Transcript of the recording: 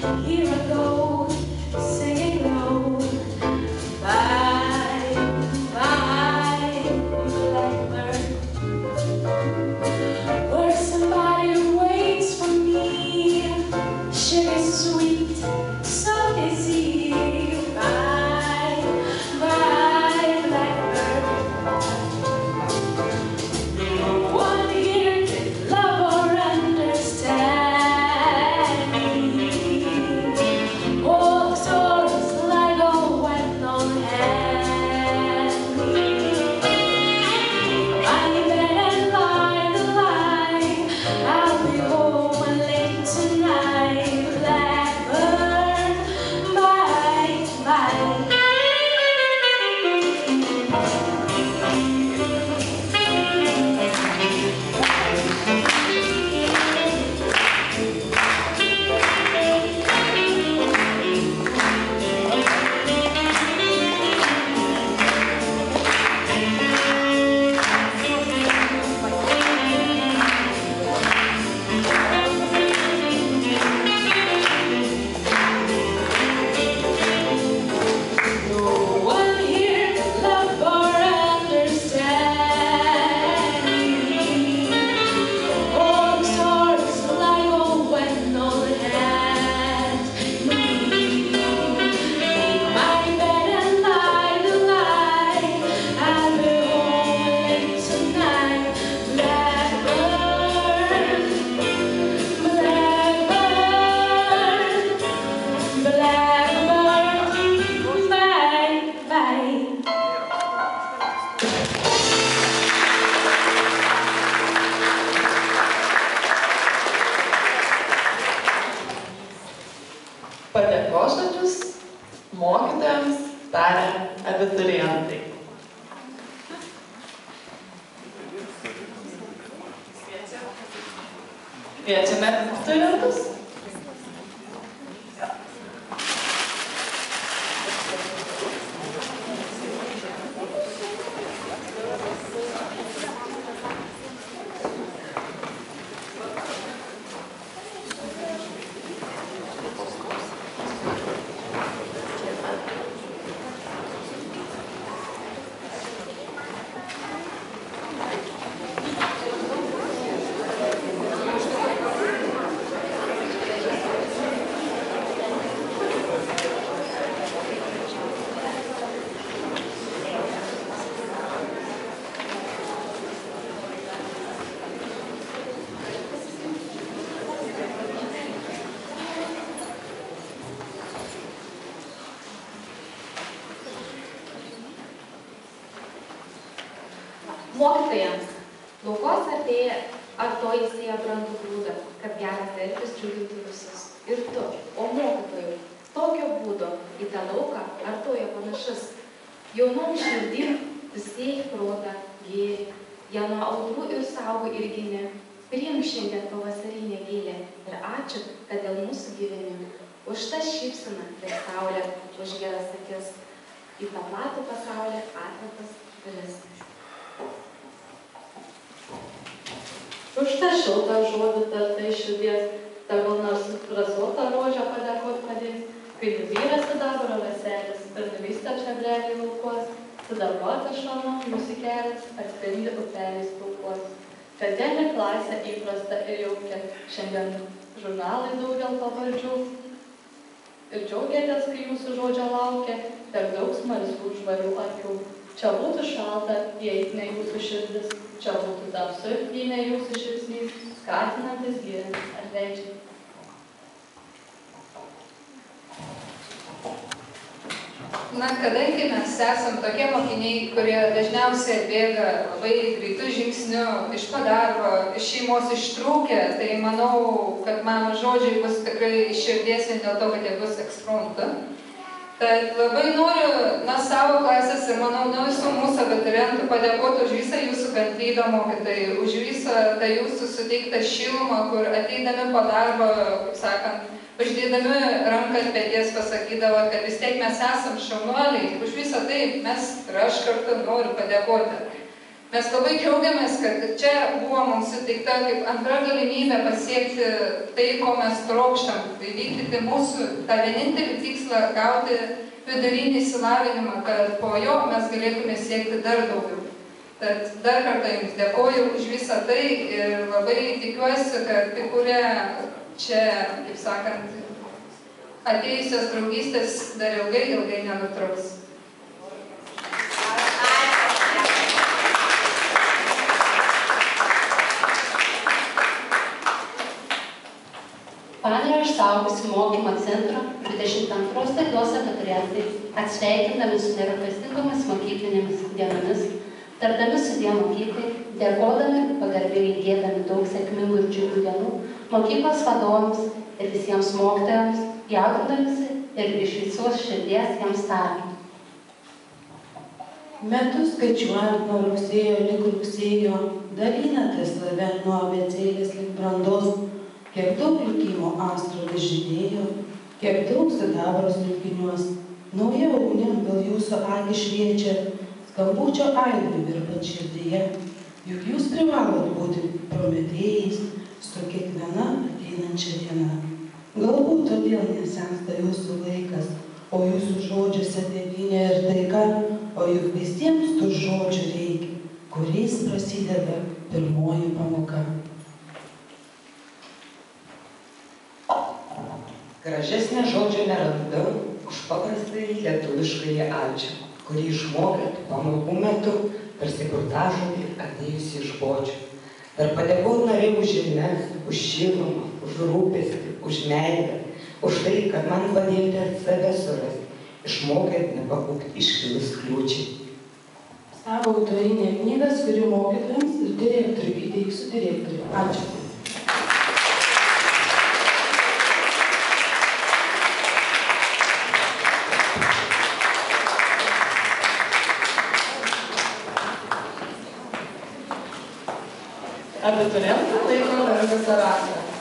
Here I go, singing low. Bye, bye, blackbird. Where somebody waits for me. Sugar sweet, so easy. Bye, bye, blackbird. No one here can love or understand me. All the stories like a wet on hand. I bet and lie the lie. I'll be home late tonight. Blackbird, bye, bye. No one here can love or understand me. All the stories like a wet on hand. Me, make my bed and lie the lie. I'll be home late tonight. Blackbird, blackbird, blackbird, bye, bye. Padėkos žodžius mokytojams taria abiturientai. Kviečiame abiturientus. Mokytojams, laukos artėja, ar to įsėja brandų grūdą, kad geras elgtis džiugintų visus. Ir tu, o mokytojau, tokio būdo į tą lauką, ar to jo panašus? Jaunom širdim visieji protą, gėrį, ją nuo audrų ir saugo ir gini. Priimk šiandien pavasarinę gėlę ir ačiū, kad dėl mūsų gyveni. Už tą šypseną ir saulę, už geras akis, į tą platų pasaulį atvertas duris. Už tą šiltą žodį tartai širdies, tegul nors rasotą rožę padėkot padės, kai nuvyra sidabro vaselis ir nuvysta čebrelį laukuos, sidabruota šalna mūsų kelias atspindi upeliais plaukuos. Kasdienė klasė įprasta ir jaukia, šiandien žurnalai daugel pavardžių. Ir džiaugiatės, kai jūsų žodžio laukia, per daug smalsių žvarių akių. Čia būtų šalta, jei ne jūsų širdis, čia būtų tamsu, jei ne jūsų žvilgsnys, skatinantis giriant atleidžiai. Na, kadangi mes esam tokie mokiniai, kurie dažniausiai bėga labai greitų žingsnių iš darbo, iš šeimos ištrūkę, tai manau, kad mano žodžiai bus tikrai iš širdies vien dėl to, kad jie bus ekspromtu. Tad labai noriu savo klasės ir manau nuo visų mūsų abiturientų padėkoti už visą jūsų kantrybę mokytojai, už visą tą jūsų suteiktą šilumą, kur ateidami po darbo, kaip sakant, uždėdami ranką ant peties pasakydavo, kad vis tiek mes esam šaunuoliai. Už visą tai mes ir aš kartu noriu padėkoti. Mes labai džiaugiamės, kad čia buvo mums suteikta kaip antra galimybė pasiekti tai, ko mes trokštam, įvykdyti mūsų tą vienintelį tikslą gauti vidurinį išsilavinimą, kad po jo mes galėtume siekti dar daugiau. Tad dar kartą Jums dėkoju už visą tai ir labai tikiuosi, kad kai kurie čia, kaip sakant, atėjusios draugystės dar ilgai nenutrauks. Panevėžio suaugusių mokymo centro 22 laidos abiturientai atsveikindami su nerūpestingomis mokyklinėmis dienomis, tardami sudie mokyklai, dėkodami ir pagarbiai linkėdami daug sėkmingų ir džiugių dienų mokyklos vadovams ir visiems mokytojams, jaudindamisi ir iš visos širdies jiems taria. Metus skaičiuojant nuo rugsėjo lig rugsėjo, dalinate save nuo abėcėlės lig brandos, kiek daug likimo astrų vis žydėjo, kiek daug sidabro smilkiniuos, nauja ugnė gal jūsų akį šviečia, skambučio aidui virpat širdyje, juk jūs privalot būti prometėjais su kiekviena ateinančia diena. Galbūt todėl nesensta jūsų laikas, o jūsų žodžiuose tėvynė ir taika, o juk visiems tų žodžių reikia, kuriais prasideda pirmoji pamoka. Gražesnė žodžio nerandu už paprastąjį lietuviškąjį ačiū, kurį išmokėt pamokų metu per sigurtažodį atėjusį iš bočių. Per padėkot norėjau už žinias, už šilumą, už rūpestį, už meilę, už tai, kad man padėjote save surasti, išmokėt nepabūgti iškilus kliūčiai. Savo autorinę knygą skiriu mokytojams ir direktoriui, įteiksiu direktoriui. Ačiū. Abiturientai laiko visą vasarą.